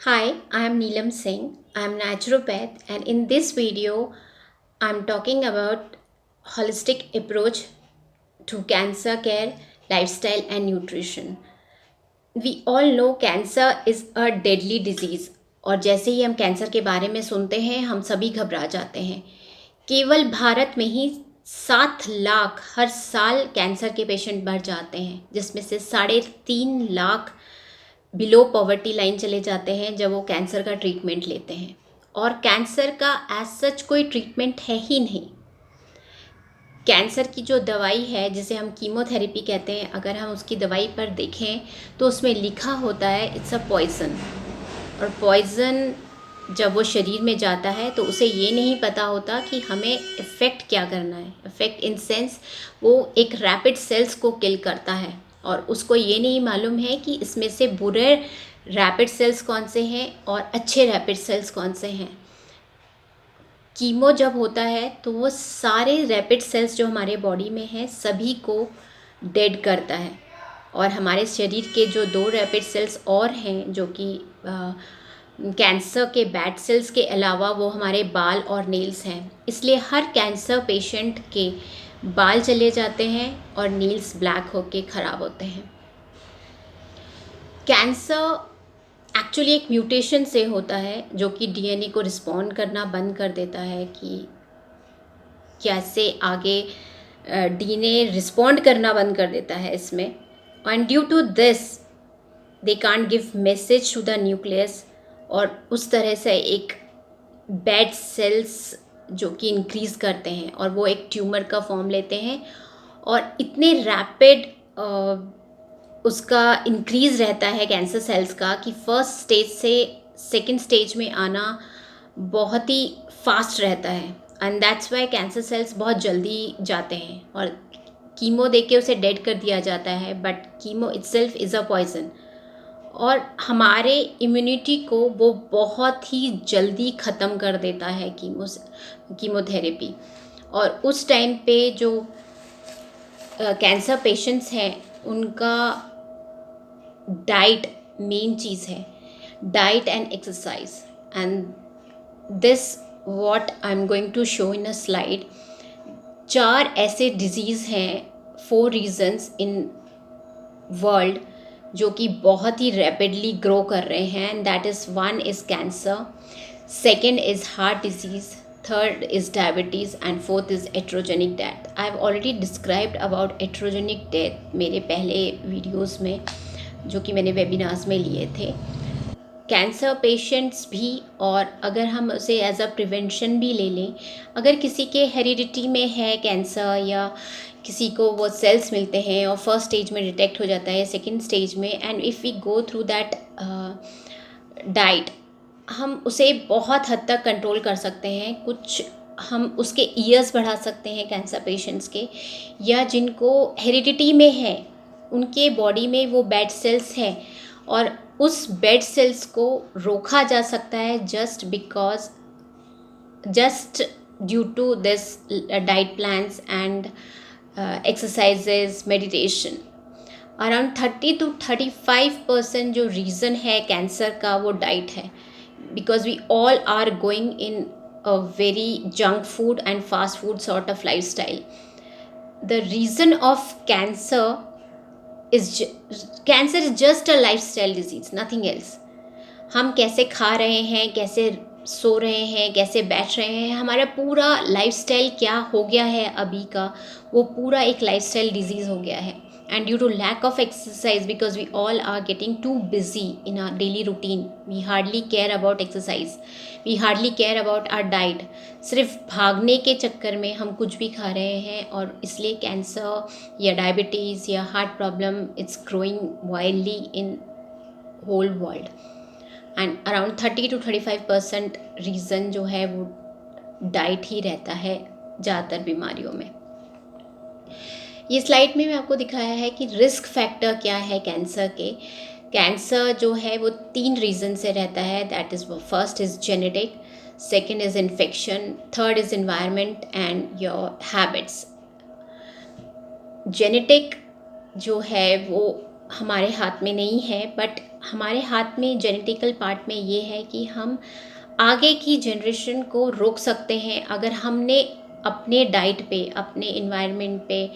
Hi, I am Neelam Singh. I am naturopath and in this video I am talking about holistic approach to cancer care, lifestyle and nutrition. We all know cancer is a deadly disease और जैसे ही हम cancer के बारे में सुनते हैं हम सभी घबरा जाते हैं। केवल भारत में ही 7 लाख हर साल कैंसर के पेशेंट बढ़ जाते हैं, जिसमें से 3.5 लाख बिलो पॉवर्टी लाइन चले जाते हैं जब वो कैंसर का ट्रीटमेंट लेते हैं। और कैंसर का एज सच कोई ट्रीटमेंट है ही नहीं। कैंसर की जो दवाई है जिसे हम कीमोथेरेपी कहते हैं, अगर हम उसकी दवाई पर देखें तो उसमें लिखा होता है इट्स अ पॉइज़न। और पॉइज़न जब वो शरीर में जाता है तो उसे ये नहीं पता होता कि हमें इफ़ेक्ट क्या करना है। इफ़ेक्ट इन सेंस वो एक रैपिड सेल्स को किल करता है और उसको ये नहीं मालूम है कि इसमें से बुरे रैपिड सेल्स कौन से हैं और अच्छे रैपिड सेल्स कौन से हैं। कीमो जब होता है तो वो सारे रैपिड सेल्स जो हमारे बॉडी में हैं सभी को डेड करता है और हमारे शरीर के जो 2 रैपिड सेल्स और हैं जो कि कैंसर के बैड सेल्स के अलावा वो हमारे बाल और नेल्स हैं। इसलिए हर कैंसर पेशेंट के बाल चले जाते हैं और नेल्स ब्लैक होके ख़राब होते हैं। कैंसर एक्चुअली एक म्यूटेशन से होता है जो कि डीएनए को रिस्पॉन्ड करना बंद कर देता है कि कैसे आगे डीएनए रिस्पॉन्ड करना बंद कर देता है इसमें। And due to this they can't give message to the nucleus और उस तरह से एक बैड सेल्स जो कि इंक्रीज़ करते हैं और वो एक ट्यूमर का फॉर्म लेते हैं और इतने रैपिड उसका इंक्रीज़ रहता है कैंसर सेल्स का कि फर्स्ट स्टेज से सेकंड स्टेज में आना बहुत ही फास्ट रहता है। And that's why cancer cells बहुत जल्दी जाते हैं और कीमो दे के उसे डेड कर दिया जाता है। But chemo itself is a poison और हमारे इम्यूनिटी को वो बहुत ही जल्दी ख़त्म कर देता है कीमोथेरेपी। और उस टाइम पे जो कैंसर पेशेंट्स हैं उनका डाइट मेन चीज़ है, diet and exercise. And this what I am going to show in a slide. 4 ऐसे डिजीज़ हैं, 4 रीजन्स इन वर्ल्ड जो कि बहुत ही रैपिडली ग्रो कर रहे हैं। And that is 1 is cancer, second is heart disease, third is diabetes and fourth is iatrogenic death. I have already described about iatrogenic death मेरे पहले वीडियोज़ में जो कि मैंने वेबिनार्स में लिए थे। कैंसर पेशेंट्स भी, और अगर हम उसे एज अ प्रिवेंशन भी ले लें, अगर किसी के हेरिडिटी में है कैंसर या किसी को वो सेल्स मिलते हैं और फर्स्ट स्टेज में डिटेक्ट हो जाता है, सेकंड स्टेज में, and if we go through that diet, हम उसे बहुत हद तक कंट्रोल कर सकते हैं। कुछ हम उसके ईयर्स बढ़ा सकते हैं कैंसर पेशेंट्स के, या जिनको हेरिडिटी में है उनके बॉडी में वो बैड सेल्स हैं और उस बैड सेल्स को रोका जा सकता है just due to this diet plans and exercises, meditation. Around 30 to 35% जो रीज़न है कैंसर का वो डाइट है, because we all are going in a very junk food and fast food sort of life style. The reason of cancer is just a life style disease, nothing else. हम कैसे खा रहे हैं, कैसे सो रहे हैं, कैसे बैठ रहे हैं, हमारा पूरा लाइफस्टाइल क्या हो गया है अभी का, वो पूरा एक लाइफस्टाइल डिजीज़ हो गया है। And due to lack of exercise, because we all are getting too busy in our daily routine, we hardly care about exercise, we hardly care about our diet. सिर्फ भागने के चक्कर में हम कुछ भी खा रहे हैं और इसलिए कैंसर या डायबिटीज़ या heart problem it's growing wildly in whole world. And around 30 to 35% reason जो है वो डाइट ही रहता है ज़्यादातर बीमारियों में। ये स्लाइड में मैं आपको दिखाया है कि रिस्क फैक्टर क्या है कैंसर के। कैंसर जो है वो 3 रीज़न से रहता है, that is first is genetic, second is infection, third is environment and your habits. Genetic जो है वो हमारे हाथ में नहीं है, बट हमारे हाथ में जेनेटिकल पार्ट में ये है कि हम आगे की जनरेशन को रोक सकते हैं अगर हमने अपने डाइट पे, अपने इन्वायरमेंट पे,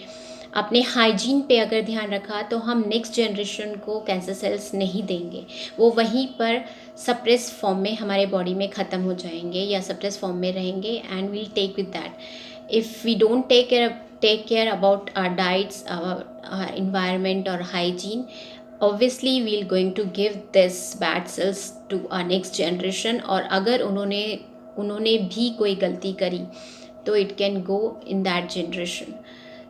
अपने हाइजीन पे अगर ध्यान रखा, तो हम नेक्स्ट जनरेशन को कैंसर सेल्स नहीं देंगे। वो वहीं पर सप्रेस फॉर्म में हमारे बॉडी में ख़त्म हो जाएंगे या सप्रेस फॉर्म में रहेंगे, and we'll take with that if we don't take care about our diets, our environment or hygiene. Obviously we'll going to give this bad cells to our next generation, और अगर उन्होंने भी कोई गलती करी तो it can go in that generation.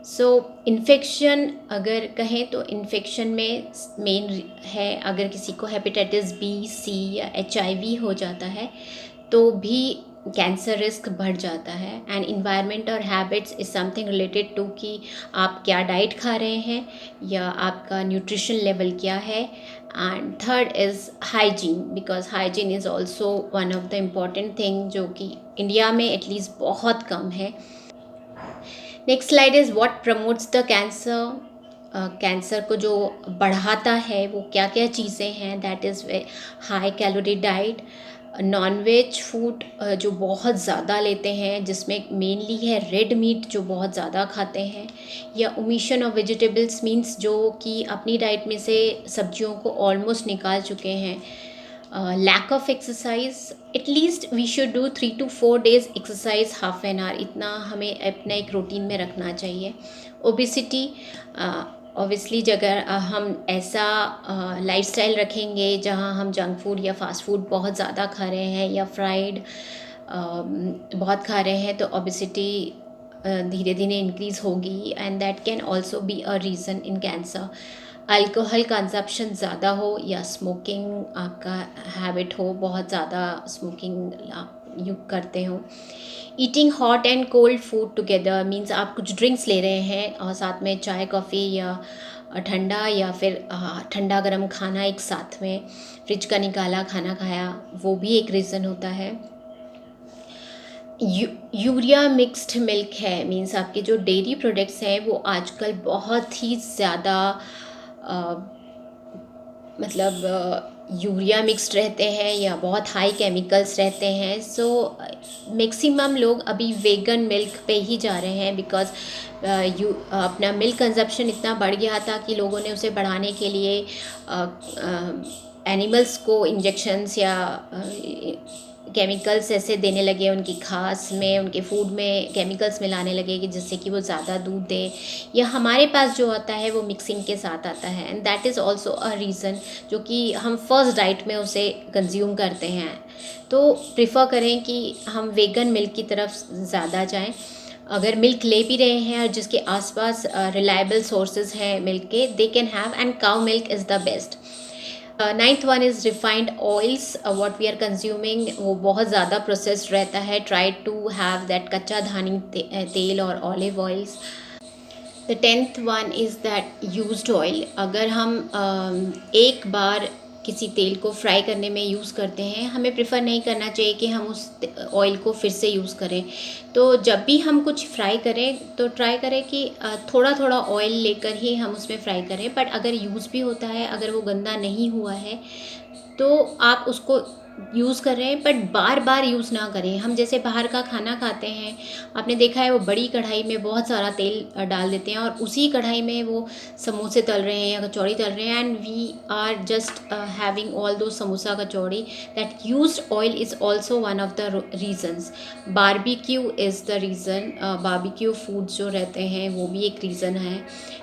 So infection अगर कहें तो इन्फेक्शन में मेन है, अगर किसी को हेपेटाइटिस बी, सी या HIV हो जाता है तो भी कैंसर रिस्क बढ़ जाता है। एंड इन्वायरमेंट और habits is something related to कि आप क्या डाइट खा रहे हैं या आपका न्यूट्रिशन लेवल क्या है। And third is hygiene, because hygiene is also one of the important thing जो कि इंडिया में एटलीस्ट बहुत कम है। Next slide is what promotes the cancer. Cancer को जो बढ़ाता है वो क्या क्या चीज़ें हैं, that is high calorie diet, non veg food जो बहुत ज़्यादा लेते हैं, जिसमें मेनली है रेड मीट जो बहुत ज़्यादा खाते हैं, या ओमिशन ऑफ वेजिटेबल्स मीन्स जो कि अपनी डाइट में से सब्जियों को ऑलमोस्ट निकाल चुके हैं। Lack of exercise, at least we should do 3 to 4 days exercise half an hour, इतना हमें अपना एक रूटीन में रखना चाहिए। ओबिसिटी, ऑब्वियसली अगर हम ऐसा लाइफस्टाइल रखेंगे जहाँ हम जंक फूड या फास्ट फूड बहुत ज़्यादा खा रहे हैं या फ्राइड बहुत खा रहे हैं, तो ओबिसिटी धीरे धीरे इंक्रीज़ होगी, and that can also be a reason in cancer. Alcohol consumption ज़्यादा हो या स्मोकिंग आपका हैबिट हो, बहुत ज़्यादा स्मोकिंग आप यू करते हो। Eating hot and cold food together means आप कुछ ड्रिंक्स ले रहे हैं और साथ में चाय कॉफ़ी या ठंडा, या फिर ठंडा गर्म खाना एक साथ में, फ्रिज का निकाला खाना खाया, वो भी एक रीज़न होता है। यूरिया मिक्स्ड मिल्क है, मीन्स आपके जो डेयरी प्रोडक्ट्स हैं वो आजकल बहुत ही ज़्यादा यूरिया मिक्स्ड रहते हैं या बहुत हाई केमिकल्स रहते हैं। सो मैक्सिमम लोग अभी वेगन मिल्क पे ही जा रहे हैं, बिकॉज अपना मिल्क कंजप्शन इतना बढ़ गया था कि लोगों ने उसे बढ़ाने के लिए एनिमल्स को इंजेक्शंस या केमिकल्स ऐसे देने लगे, उनकी घास में, उनके फूड में केमिकल्स मिलाने लगे कि जिससे कि वो ज़्यादा दूध दे, या हमारे पास जो आता है वो मिक्सिंग के साथ आता है, and that is also a reason जो कि हम फर्स्ट डाइट में उसे कंज्यूम करते हैं। तो प्रिफर करें कि हम वेगन मिल्क की तरफ ज़्यादा जाएं। अगर मिल्क ले भी रहे हैं और जिसके आसपास रिलायबल सोर्सेज हैं मिल्क के, they can have, and cow milk is the best. Ninth one is refined oils, what we are consuming वो बहुत ज़्यादा प्रोसेस्ड रहता है। ट्राई टू हैव दैट कच्चा धानी तेल और olive oils. The 10th one is that used oil, अगर हम एक बार किसी तेल को फ्राई करने में यूज़ करते हैं, हमें प्रेफर नहीं करना चाहिए कि हम उस ऑयल को फिर से यूज़ करें। तो जब भी हम कुछ फ्राई करें तो ट्राई करें कि थोड़ा थोड़ा ऑयल लेकर ही हम उसमें फ्राई करें। बट अगर यूज़ भी होता है, अगर वो गंदा नहीं हुआ है तो आप उसको यूज़ कर रहे हैं, बट बार बार यूज़ ना करें। हम जैसे बाहर का खाना खाते हैं, आपने देखा है वो बड़ी कढ़ाई में बहुत सारा तेल डाल देते हैं और उसी कढ़ाई में वो समोसे तल रहे हैं या कचौड़ी तल रहे हैं, and we are just having all दो samosa kachori. That used oil is also one of the reasons. Barbecue is the reason, barbecue foods जो रहते हैं वो भी एक रीज़न है।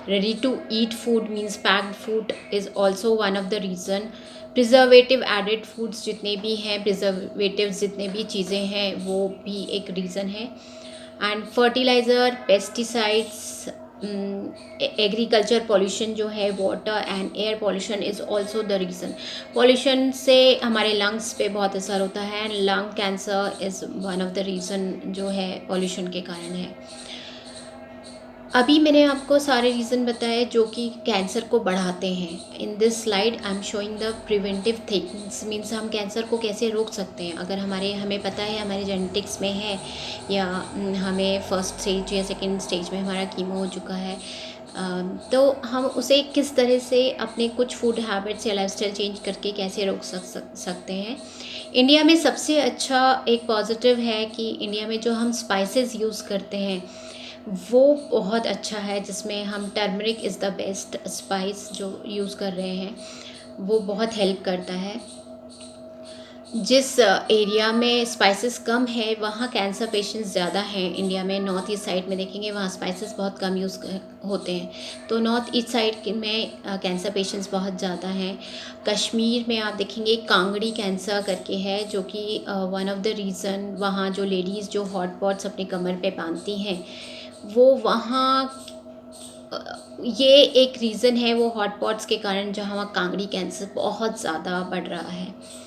Ready to eat food means packed food is also one of the reason. Preservative added foods जितने भी हैं, प्रिजर्वेटिव्स जितने भी चीज़ें हैं, वो भी एक रीज़न है। And fertiliser, pesticides, agriculture pollution जो है, water and air pollution is also the reason. Pollution से हमारे लंग्स पे बहुत असर होता है, and lung cancer is one of the reason जो है पॉल्यूशन के कारण है। अभी मैंने आपको सारे रीज़न बताए जो कि कैंसर को बढ़ाते हैं। In this slide I am showing the preventive things, means हम कैंसर को कैसे रोक सकते हैं। अगर हमें पता है हमारे जेनेटिक्स में है, या हमें फर्स्ट स्टेज या सेकेंड स्टेज में हमारा कीमो हो चुका है, तो हम उसे किस तरह से अपने कुछ फूड हैबिट्स या लाइफस्टाइल चेंज करके कैसे रोक सकते हैं। इंडिया में सबसे अच्छा एक पॉजिटिव है कि इंडिया में जो हम स्पाइसेस यूज़ करते हैं वो बहुत अच्छा है, जिसमें हम turmeric is the best spice जो यूज़ कर रहे हैं, वो बहुत हेल्प करता है। जिस एरिया में स्पाइसेस कम है वहाँ कैंसर पेशेंट्स ज़्यादा हैं। इंडिया में नॉर्थ ईस्ट साइड में देखेंगे वहाँ स्पाइसेस बहुत कम यूज़ होते हैं, तो नॉर्थ ईस्ट साइड में कैंसर पेशेंट्स बहुत ज़्यादा हैं। कश्मीर में आप देखेंगे कांगड़ी कैंसर करके है, जो कि वन ऑफ द रीज़न वहाँ जो लेडीज़ जो हॉट पॉट्स अपने कमर पे बांधती हैं वो वहाँ ये एक रीज़न है, वो हॉट पॉट्स के कारण जो वहाँ कांगड़ी कैंसर बहुत ज़्यादा बढ़ रहा है।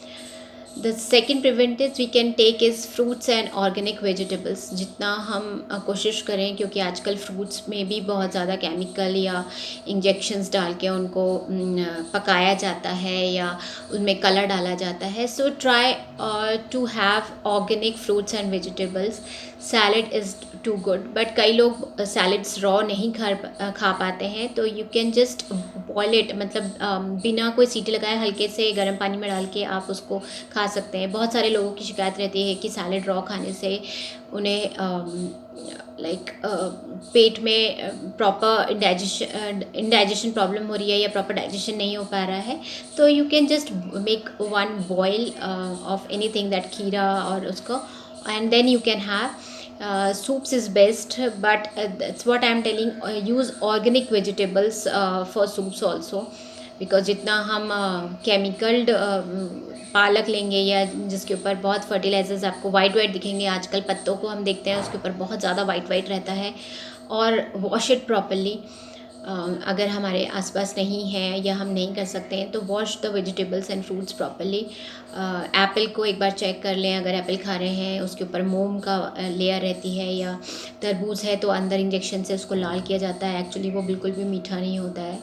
The second preventive we can take is fruits and organic vegetables. जितना हम कोशिश करें, क्योंकि आजकल फ्रूट्स में भी बहुत ज़्यादा केमिकल या इंजेक्शंस डाल के उनको पकाया जाता है या उनमें कलर डाला जाता है। So try to have organic fruits and vegetables. Salad is too good, but कई लोग सैलड्स रॉ नहीं खा पाते हैं, तो you can just boil it, मतलब बिना कोई सीटी लगाए हल्के से गर्म पानी में डाल के आप उसको खा सकते हैं। बहुत सारे लोगों की शिकायत रहती है कि सैलड रॉ खाने से उन्हें पेट में प्रॉपर इंडाइजेशन प्रॉब्लम हो रही है या प्रॉपर डाइजेशन नहीं हो पा रहा है। तो you can just make one boil of anything that खीरा और उसको, and then you can have soups is best, but that's what I'm telling, use organic vegetables for soups also, because जितना हम केमिकल्ड पालक लेंगे या जिसके ऊपर बहुत फर्टिलाइजर्स आपको वाइट वाइट दिखेंगे, आजकल पत्तों को हम देखते हैं उसके ऊपर बहुत ज़्यादा वाइट वाइट रहता है, और वॉश इट प्रॉपरली। अगर हमारे आसपास नहीं है या हम नहीं कर सकते हैं तो wash the vegetables and fruits properly. Apple को एक बार चेक कर लें, अगर एप्पल खा रहे हैं उसके ऊपर मोम का लेयर रहती है, या तरबूज है तो अंदर इंजेक्शन से उसको लाल किया जाता है, एक्चुअली वो बिल्कुल भी मीठा नहीं होता है।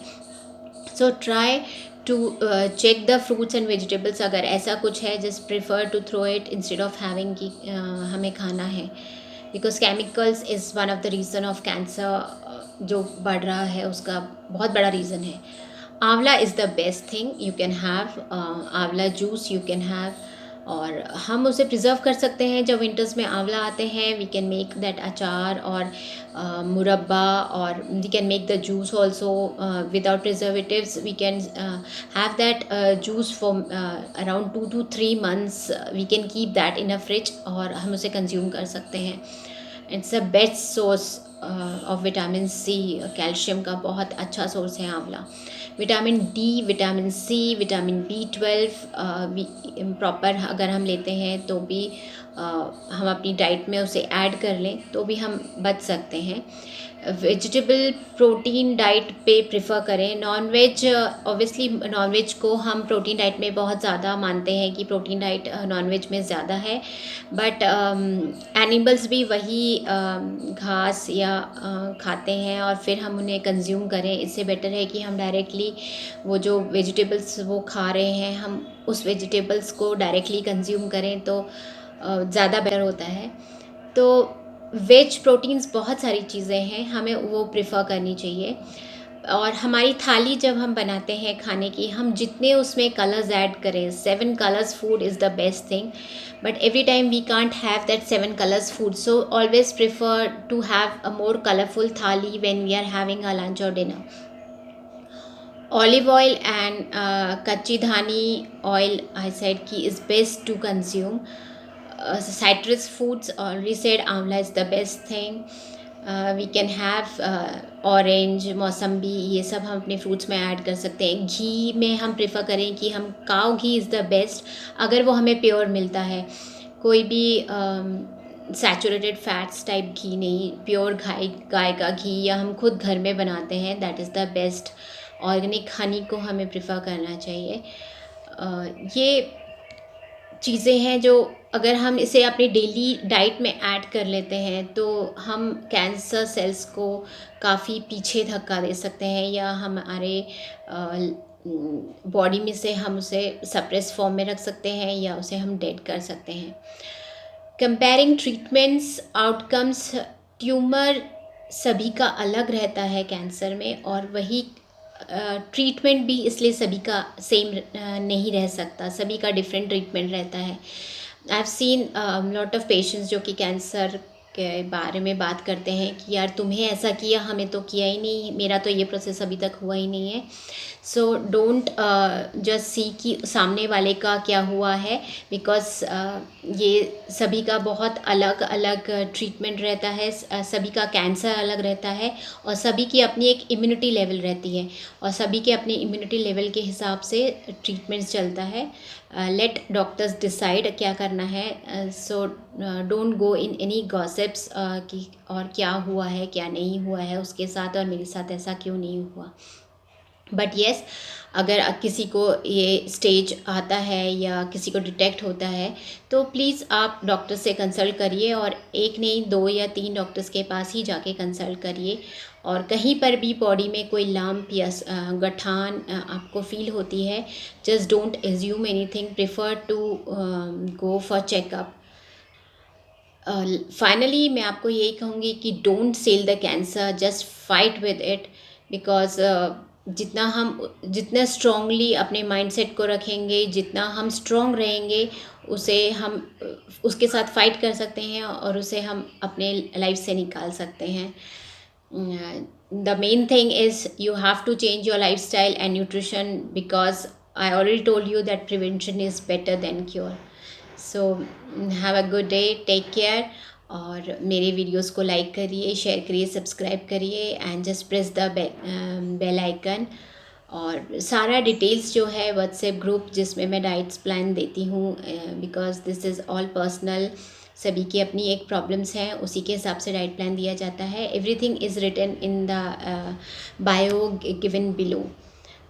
So try to check the fruits and vegetables. अगर ऐसा कुछ है just prefer to throw it instead of having कि हमें खाना है, because chemicals is one of the reason of cancer जो बढ़ रहा है, उसका बहुत बड़ा रीज़न है। आंवला is the best thing you can have, आंवला जूस यू कैन हैव, और हम उसे प्रिजर्व कर सकते हैं। जब विंटर्स में आंवला आते हैं वी कैन मेक दैट अचार और मुरब्बा, और we can make the juice also without preservatives. We can have that juice for around 2 to 3 months। We can keep that in a fridge और हम उसे कंज्यूम कर सकते हैं। It's a best source of vitamin C, calcium का बहुत अच्छा सोर्स है amla. Vitamin D, vitamin C, vitamin B12 proper अगर हम लेते हैं तो भी हम अपनी डाइट में उसे ऐड कर लें तो भी हम बच सकते हैं। वेजिटेबल प्रोटीन डाइट पे प्रिफर करें। Non veg, obviously non veg को हम प्रोटीन डाइट में बहुत ज़्यादा मानते हैं कि प्रोटीन डाइट नॉन वेज में ज़्यादा है, बट एनिमल्स भी वही घास या खाते हैं और फिर हम उन्हें कंज्यूम करें। इससे बेटर है कि हम डायरेक्टली वो जो वेजिटेबल्स वो खा रहे हैं हम उस वेजिटेबल्स को डायरेक्टली कंज्यूम करें तो ज़्यादा बेटर होता है। तो वेज प्रोटीन्स बहुत सारी चीज़ें हैं, हमें वो प्रेफर करनी चाहिए। और हमारी थाली जब हम बनाते हैं खाने की, हम जितने उसमें कलर्स ऐड करें, 7 colours food is the best thing, but every time we can't have that 7 colours food, so always prefer to have a more colourful thali when we are having a lunch और dinner. Olive oil and kachi dhani oil, I said ki is best to consume. Citrus foods, already said amla is the best thing. We can have orange, mosambi, ये सब हम अपने fruits में add कर सकते हैं। घी में हम प्रेफर करें कि हम काऊ घी इज़ द बेस्ट, अगर वो हमें प्योर मिलता है, कोई भी सैचुरेटेड फैट्स टाइप घी नहीं, प्योर गाय का घी या हम खुद घर में बनाते हैं, that is the best. Organic honey को हमें प्रेफर करना चाहिए। ये चीज़ें हैं जो अगर हम इसे अपनी डेली डाइट में ऐड कर लेते हैं तो हम कैंसर सेल्स को काफ़ी पीछे धक्का दे सकते हैं, या हमारे बॉडी में से हम उसे सप्रेस फॉर्म में रख सकते हैं या उसे हम डेड कर सकते हैं। कंपेयरिंग ट्रीटमेंट्स आउटकम्स, ट्यूमर सभी का अलग रहता है कैंसर में, और वही ट्रीटमेंट भी इसलिए सभी का सेम नहीं रह सकता, सभी का डिफरेंट ट्रीटमेंट रहता है। I have seen lot of patients जो कि कैंसर के बारे में बात करते हैं कि यार तुम्हें ऐसा किया, हमें तो किया ही नहीं, मेरा तो ये प्रोसेस अभी तक हुआ ही नहीं है। सो डोंट जस्ट सी कि सामने वाले का क्या हुआ है, बिकॉज ये सभी का बहुत अलग अलग ट्रीटमेंट रहता है, सभी का कैंसर अलग रहता है, और सभी की अपनी एक इम्यूनिटी लेवल रहती है, और सभी के अपने इम्यूनिटी लेवल के हिसाब से ट्रीटमेंट चलता है। लेट डॉक्टर्स डिसाइड क्या करना है। So don't go in any gossips कि और क्या हुआ है क्या नहीं हुआ है उसके साथ, और मेरे साथ ऐसा क्यों नहीं हुआ। बट येस, अगर किसी को ये स्टेज आता है या किसी को डिटेक्ट होता है तो प्लीज़ आप डॉक्टर से कंसल्ट करिए, और एक नहीं 2 या 3 डॉक्टर्स के पास ही जाके कंसल्ट करिए। और कहीं पर भी बॉडी में कोई लम्प या गठान आपको फील होती है, just don't assume anything, prefer to go for checkup. Finally मैं आपको यही कहूँगी कि don't sell the cancer, just fight with it. Because जितना स्ट्रांगली अपने माइंडसेट को रखेंगे, जितना हम स्ट्रांग रहेंगे, उसे हम उसके साथ फाइट कर सकते हैं, और उसे हम अपने लाइफ से निकाल सकते हैं। The main thing is you have to change your lifestyle and nutrition, because I already told you that prevention is better than cure. So have a good day, take care, और मेरे videos को like करिए, share करिए, subscribe करिए, and just press the bell icon. और सारा details जो है व्हाट्सएप ग्रुप जिसमें मैं डाइट्स प्लान देती हूँ, because this is all personal, सभी की अपनी एक प्रॉब्लम्स हैं, उसी के हिसाब से डाइट प्लान दिया जाता है। Everything is written in the bio given below.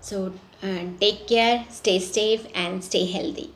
So take care, stay safe and stay healthy.